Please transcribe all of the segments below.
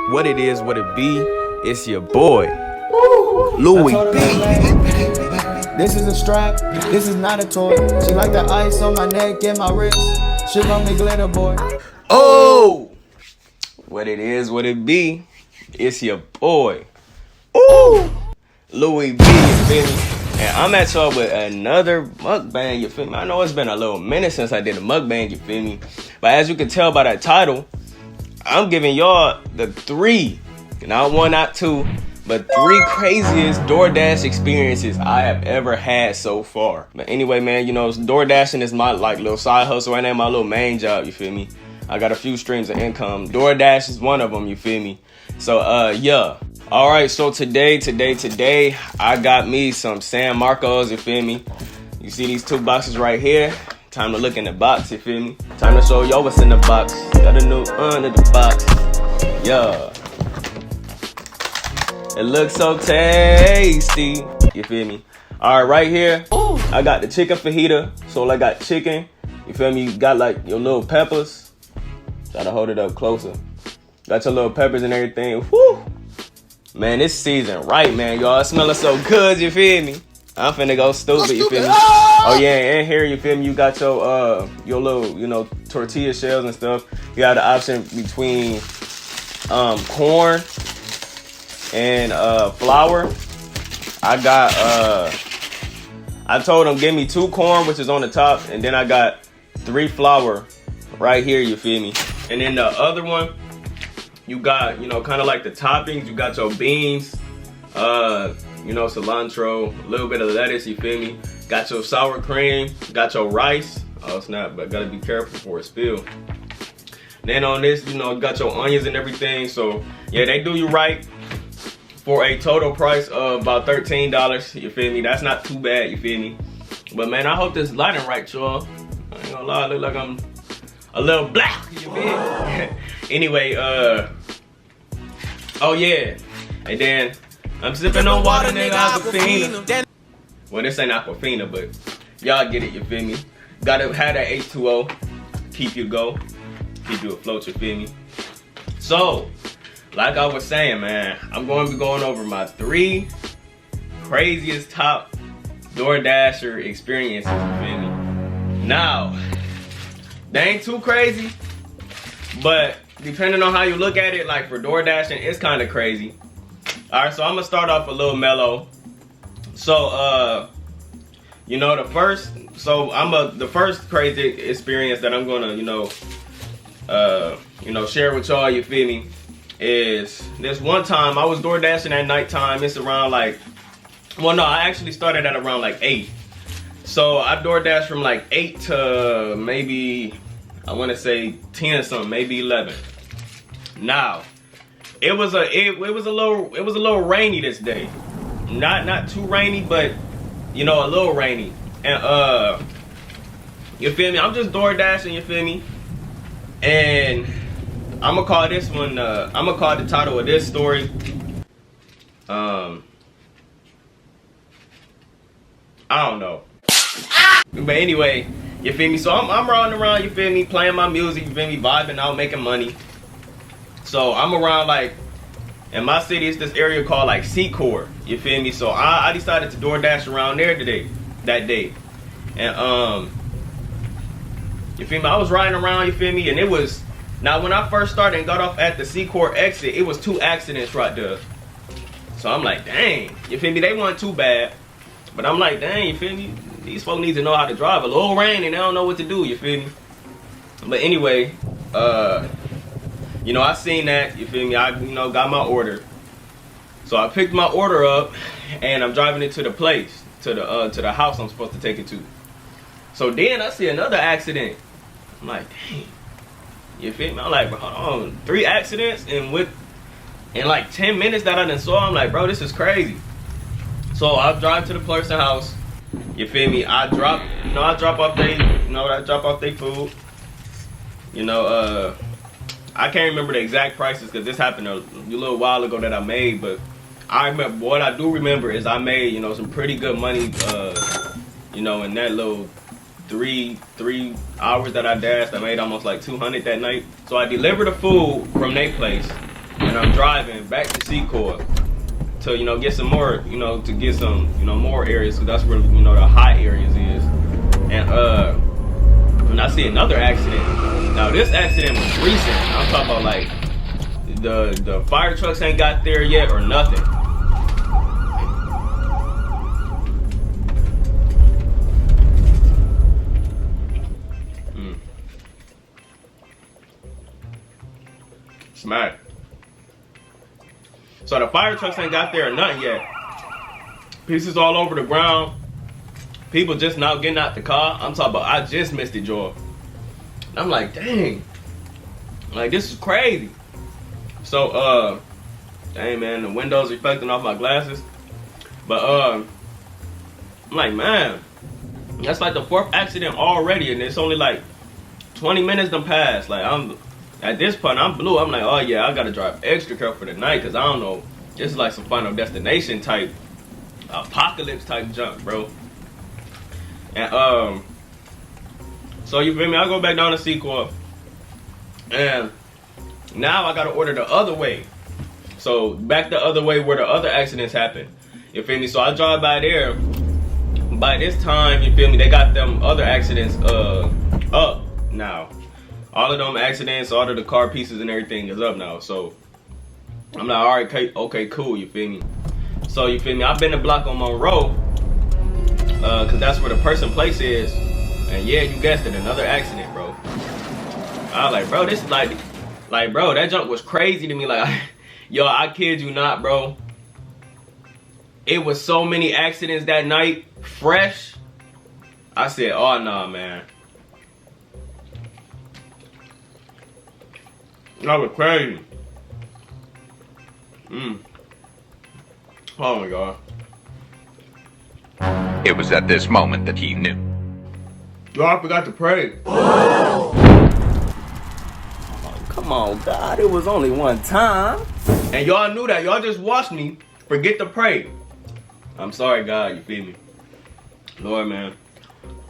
What it is, what it be, it's your boy, Louis B. This is a strap, this is not a toy. She like the ice on my neck and my wrist. She call me glitter boy. Oh, what it is, what it be, it's your boy, ooh, Louis B, you feel me? And I'm at y'all with another mukbang, you feel me? I know it's been a little minute since I did a mukbang, you feel me? But as you can tell by that title, I'm giving y'all the three, not one, not two, but three craziest DoorDash experiences I have ever had so far. But anyway, man, you know, DoorDashing is my like little side hustle right now, my little main job, you feel me? I got a few streams of income. DoorDash is one of them, you feel me? So, yeah. All right, so today, I got me some San Marcos, you feel me? You see these two boxes right here? Time to look in the box, you feel me? Time to show y'all what's in the box. Got a new under the box, yeah. It looks so tasty, you feel me? All right, right here, I got the chicken fajita. So I got chicken, you feel me? You got like your little peppers. Try to hold it up closer. Got your little peppers and everything. Whew. Man, this season right, man, y'all. It smelling so good, you feel me? I'm finna go stupid, you feel me? Oh yeah, and here, you feel me? You got your little, you know, tortilla shells and stuff. You got the option between corn and flour. I told them give me 2 corn, which is on the top, and then I got 3 flour right here, you feel me? And then the other one, you got, you know, kind of like the toppings. You got your beans, you know, cilantro, a little bit of lettuce, you feel me? Got your sour cream, got your rice. Oh snap, but gotta be careful before it spill. Then on this, you know, got your onions and everything. So yeah, they do you right for a total price of about $13, you feel me? That's not too bad, you feel me? But man, I hope this lighting right, y'all. I ain't gonna lie, I look like I'm a little black, you feel me? Anyway, oh yeah, and then I'm sipping on water, nigga, Aquafina. Well, this ain't Aquafina, but y'all get it, you feel me? Gotta have that H2O, keep you afloat, you feel me? So, like I was saying, man, I'm going to be going over my 3 craziest top DoorDasher experiences, you feel me? Now, they ain't too crazy, but depending on how you look at it, like for DoorDashing, it's kind of crazy. All right, so I'm gonna start off a little mellow. So, you know, the first crazy experience that I'm gonna, you know, share with y'all, you feel me, is this one time I was DoorDashing at nighttime. It's around like, well, no, I actually started at around like 8. So I DoorDash from like 8 to maybe, I want to say 10 or something, maybe 11. Now, it was a little rainy this day. Not too rainy, but you know, a little rainy. And you feel me? I'm just DoorDashing, you feel me? And I'm gonna call this one. I'm gonna call the title of this story. I don't know. But anyway, you feel me? So I'm running around, you feel me, playing my music, you feel me, vibing out, making money. So I'm around, like, in my city, it's this area called like Secor, you feel me? So I decided to DoorDash around there that day. And you feel me? I was riding around, you feel me? And it was, now when I first started and got off at the Secor exit, it was 2 accidents right there. So I'm like, dang, you feel me? They weren't too bad. But I'm like, dang, you feel me? These folks need to know how to drive. A little rain and they don't know what to do, you feel me? But anyway, you know, I seen that, you feel me? I, you know, got my order. So I picked my order up and I'm driving it to the place, to the house I'm supposed to take it to. So then I see another accident. I'm like, dang, you feel me? I'm like, bro, hold on, 3 accidents in like 10 minutes that I done saw. I'm like, bro, this is crazy. So I drive to the person's house. You feel me? I drop off their food. You know, I can't remember the exact prices because this happened a little while ago that I made, but I remember, what I do remember is I made, you know, some pretty good money, you know, in that little three hours that I dashed. I made almost like 200 that night. So I delivered the food from their place. and I'm driving back to Secor to, you know, get some more, you know, to get some, you know, more areas, because that's where, you know, the high areas is. And when I see another accident, now this accident was recent. I'm talking about like the fire trucks ain't got there yet or nothing. Smack. So the fire trucks ain't got there or nothing yet. Pieces all over the ground. People just now getting out the car. I'm talking about, I just missed it, Joel. I'm like, dang. Like, this is crazy. So, dang, man, the windows reflecting off my glasses. But, I'm like, man, that's like the 4th accident already, and it's only like 20 minutes done passed. Like, at this point, I'm blue. I'm like, oh yeah, I gotta drive extra careful tonight, because I don't know, this is like some Final Destination type, apocalypse type junk, bro. And so you feel me? I go back down to Secor, and now I gotta order the other way. So back the other way where the other accidents happened. You feel me? So I drive by there. By this time, you feel me? They got them other accidents up now. All of them accidents, all of the car pieces and everything is up now. So I'm like, all right, okay, cool. You feel me? So you feel me? I've been the block on Monroe, cause that's where the person place is. And yeah, you guessed it, another accident, bro. I was like, bro, this is like, bro, that junk was crazy to me. Like, yo, I kid you not, bro. It was so many accidents that night, fresh. I said, oh nah, man. That was crazy. Oh my God. It was at this moment that he knew. Yo, I forgot to pray. Oh, come on, God. It was only one time. And y'all knew that. Y'all just watched me forget to pray. I'm sorry, God. You feel me? Lord, man,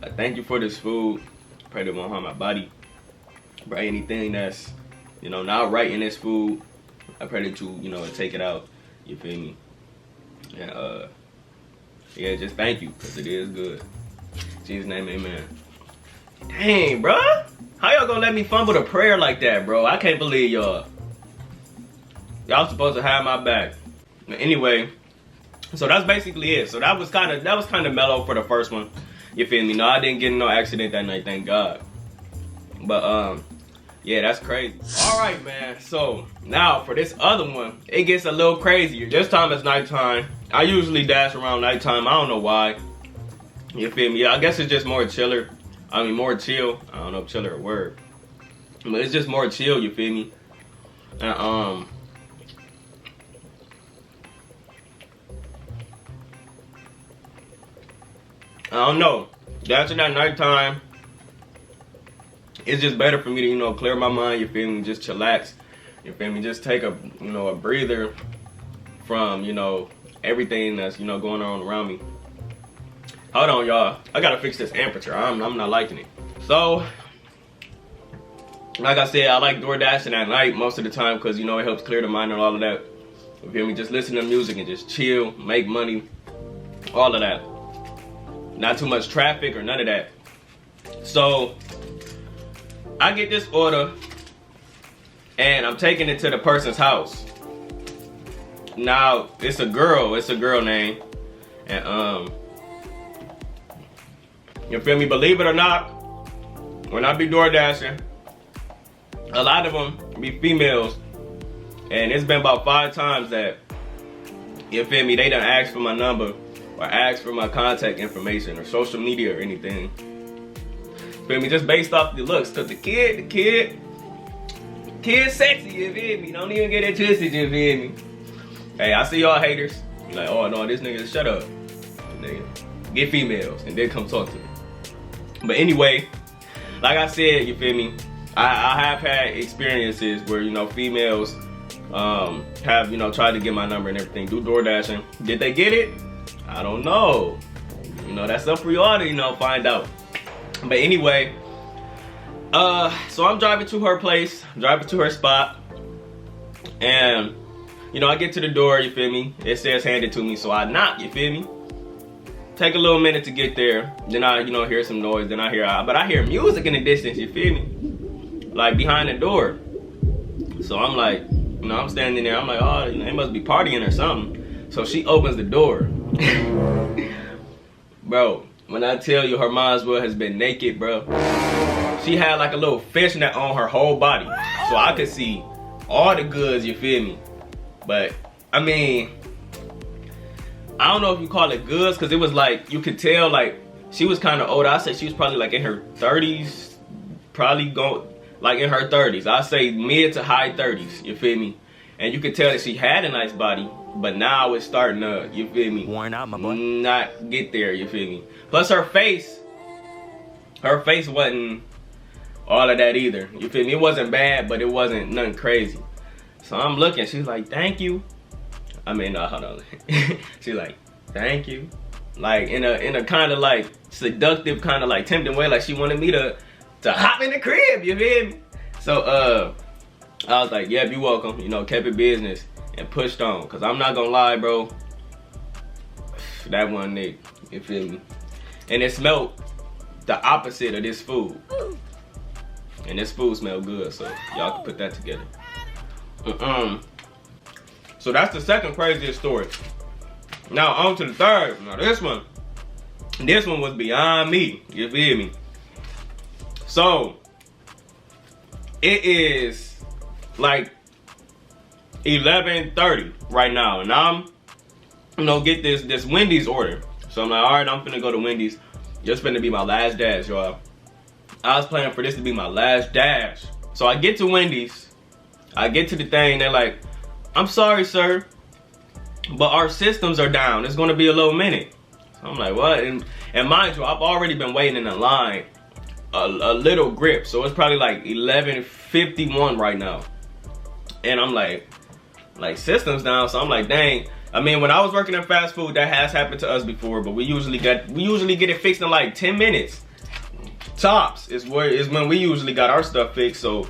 I thank you for this food. Pray that it won't harm my body. Pray anything that's, you know, not right in this food, I pray that you, you know, take it out. You feel me? And, yeah, just thank you, because it is good. In Jesus' name, amen. Dang, bro. How y'all gonna let me fumble the prayer like that, bro? I can't believe y'all. Y'all supposed to have my back. But anyway, so that's basically it. So that was kind of mellow for the first one. You feel me? No, I didn't get in no accident that night, thank God. But yeah, that's crazy. All right, man. So now for this other one, it gets a little crazier. This time it's nighttime. I usually dash around nighttime. I don't know why. You feel me? I guess it's just more chiller. I mean, more chill. I don't know if chiller a word, but it's just more chill. You feel me? And I don't know. Dashing at nighttime, it's just better for me to, you know, clear my mind, you feel me, just chillax, you feel me, just take a, you know, a breather from, you know, everything that's, you know, going on around me. Hold on, y'all. I gotta fix this aperture. I'm not liking it. So, like I said, I like DoorDashing at night most of the time because, you know, it helps clear the mind and all of that. You feel me? Just listen to music and just chill, make money, all of that. Not too much traffic or none of that. So, I get this order and I'm taking it to the person's house. Now, it's a girl name. And you feel me? Believe it or not, when I be DoorDashing, a lot of them be females. And it's been about 5 times that, you feel me, they done asked for my number or asked for my contact information or social media or anything. Feel me? Just based off the looks. Cause the kid sexy, you feel me? Don't even get it twisted, you feel me? Hey, I see y'all haters. You're like, oh no, this nigga, shut up. Nigga, get females and then come talk to me. But anyway, like I said, you feel me? I have had experiences where, you know, females have, you know, tried to get my number and everything, do DoorDashing. Did they get it? I don't know. You know, that's up for y'all to, you know, find out. But anyway, so I'm driving to her place, driving to her spot, And, you know, I get to the door, you feel me? It says hand it to me, so I knock, you feel me? Take a little minute to get there. Then I, you know, hear some noise. Then I hear music in the distance, you feel me? Like behind the door. So I'm like, you know, I'm standing there. I'm like, oh, you know, they must be partying or something. So she opens the door. Bro, when I tell you her mom's well has been naked, bro. She had like a little fishnet on her whole body. So I could see all the goods, you feel me? But, I mean, I don't know if you call it goods, because it was like, you could tell, like, she was kind of old. I say she was probably like in her 30s, probably going, like in her 30s. I say mid to high 30s, you feel me? And you could tell that she had a nice body, but now it's starting to, you feel me? Worn out, my boy. Not get there, you feel me? Plus her face wasn't all of that either, you feel me? It wasn't bad, but it wasn't nothing crazy. So I'm looking, she's like, thank you. I mean, no, hold on. She's like, thank you. Like in a kind of like seductive, kind of like tempting way, like she wanted me to hop in the crib, you feel me? So I was like, yep, you welcome, you know, kept it business and pushed on. Cause I'm not gonna lie, bro, that one nigga, you feel me? And it smelled the opposite of this food. And this food smelled good, so y'all can put that together. So that's the second craziest story. Now on to the third. Now this one was beyond me, you feel me? So it is like 11:30 right now, and I'm, you know, get this Wendy's order. So I'm like, all right, I'm finna go to Wendy's. Just finna be my last dash, y'all. I was planning for this to be my last dash. So I get to Wendy's, I get to the thing, they're like, I'm sorry, sir, but our systems are down. It's gonna be a little minute. So I'm like, what? And mind you, I've already been waiting in the line a little grip. So it's probably like 11:51 right now. And I'm like systems down. So I'm like, dang. I mean, when I was working in fast food, that has happened to us before, but we usually get it fixed in like 10 minutes. Tops is when we usually got our stuff fixed. So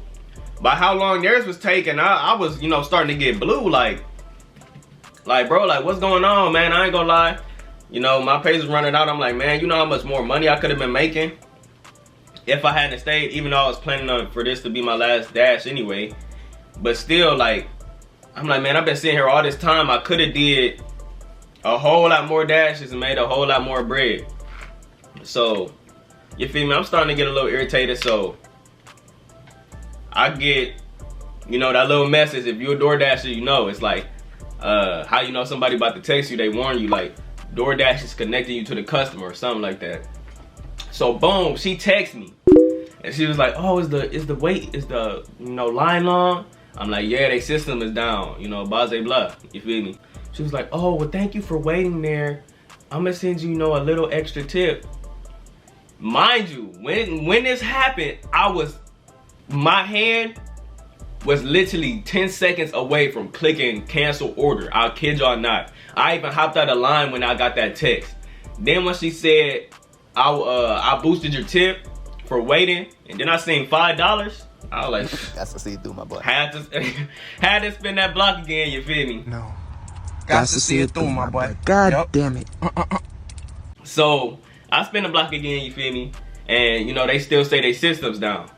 by how long theirs was taking, I was, you know, starting to get blue, like bro, like what's going on, man? I ain't gonna lie, you know, my pay is running out. I'm like, man, you know how much more money I could have been making if I hadn't stayed, even though I was planning on for this to be my last dash anyway. But still, like, I'm like, man, I've been sitting here all this time. I could have did a whole lot more dashes and made a whole lot more bread. So, you feel me? I'm starting to get a little irritated. So I get, you know, that little message. If you're a DoorDasher, you know, it's like, how you know somebody about to text you, they warn you, like, DoorDash is connecting you to the customer or something like that. So boom, she texts me. And she was like, oh, is the you know, line long? I'm like, yeah, their system is down, you know, blah, blah, you feel me? She was like, oh, well, thank you for waiting there. I'm gonna send you, you know, a little extra tip. Mind you, when this happened, my hand was literally 10 seconds away from clicking cancel order. I'll kid y'all not. I even hopped out of line when I got that text. Then when she said, I boosted your tip for waiting, and then I seen $5, I was like, That's to see it through, my boy. had to spin that block again, you feel me? No. Got to see it through, my boy. God damn it. So I spin the block again, you feel me? And you know, they still say they systems down.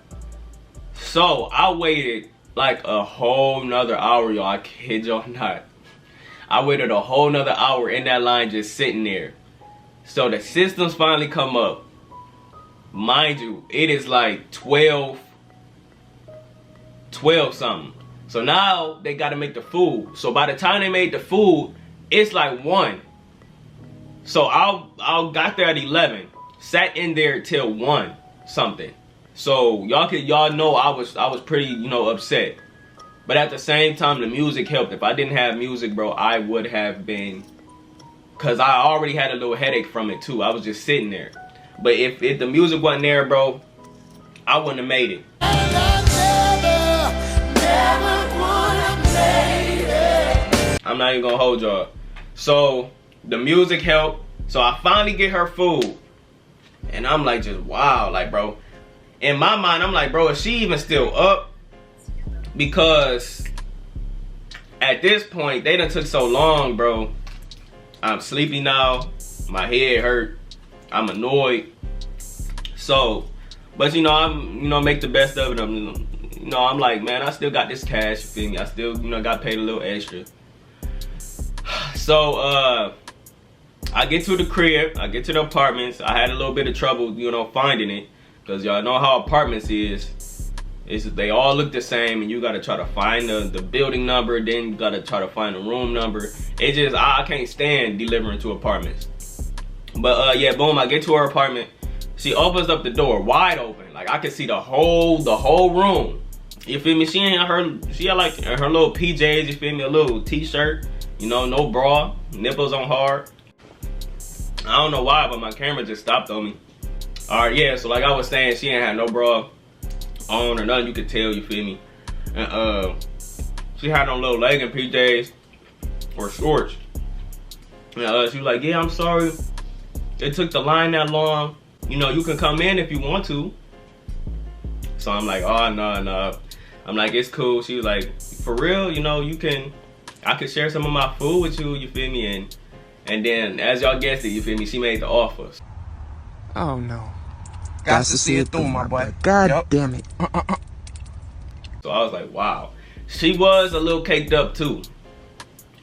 So I waited like a whole nother hour, y'all. I kid y'all not. I waited a whole nother hour in that line just sitting there. So the systems finally come up. Mind you, it is like 12 something. So now they gotta make the food. So by the time they made the food, it's like 1. So I got there at 11, sat in there till 1 something. So y'all know I was pretty, you know, upset. But at the same time, the music helped. If I didn't have music, bro, I would have been, cause I already had a little headache from it too. I was just sitting there. But if the music wasn't there, bro, I wouldn't have made it. I'm not even gonna hold y'all. So the music helped. So I finally get her food. And I'm like, just wow, like, bro. In my mind, I'm like, bro, is she even still up? Because at this point, they done took so long, bro. I'm sleepy now. My head hurt. I'm annoyed. So, but you know, make the best of it. I'm like, man, I still got this cash, you feel me? I still, got paid a little extra. So, I get to the crib, I get to the apartments. I had a little bit of trouble, finding it. Because y'all know how apartments is. They all look the same, and you gotta try to find the building number, then you gotta try to find the room number. It just, I can't stand delivering to apartments. But yeah, boom, I get to her apartment. She opens up the door wide open. Like I can see the whole room. You feel me? She had like her little PJs, you feel me? A little t-shirt, no bra, nipples on hard. I don't know why, but my camera just stopped on me. Alright, yeah, so like I was saying, she ain't had no bra on or nothing, you could tell, you feel me? And she had on little legging PJs or shorts. And she was like, yeah, I'm sorry it took the line that long. You can come in if you want to. So I'm like, oh, no. I'm like, it's cool. She was like, for real, I could share some of my food with you, you feel me? And then, as y'all guessed it, you feel me, she made the offer. Oh no. Got to see it through, my boy. God damn it. So I was like, wow. She was a little caked up too.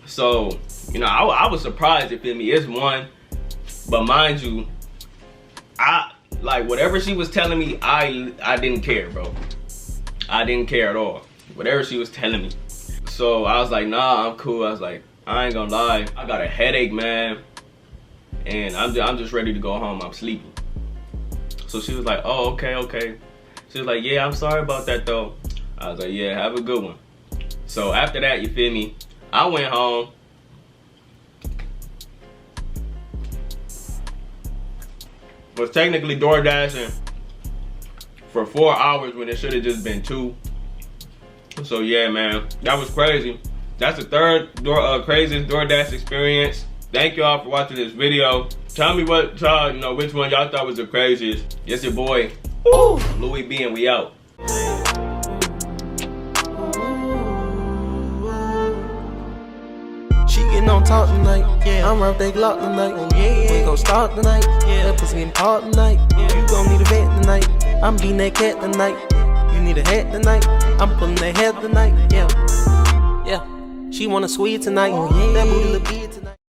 So, I was surprised, you feel me? It's one. But mind you, like whatever she was telling me, I didn't care, bro. I didn't care at all. Whatever she was telling me. So I was like, nah, I'm cool. I was like, I ain't gonna lie. I got a headache, man. And I'm just ready to go home. I'm sleepy. So she was like, oh, okay. She was like, yeah, I'm sorry about that though. I was like, yeah, have a good one. So after that, you feel me? I went home. Was technically door dashing for 4 hours when it should have just been 2. So yeah, man, that was crazy. That's the third craziest DoorDash experience. Thank y'all for watching this video. Tell me what y'all, which one y'all thought was the craziest. It's your boy, Louis B, and we out. She getting on top tonight, yeah. I'm out that Glock tonight, yeah. We gon' start tonight, yeah. That pussy getting hard tonight, yeah. You gon' need a vet tonight. I'm beating that cat tonight. You need a hat tonight. I'm pulling that head tonight, yeah. Yeah. She want a sweet tonight, that booty look good tonight.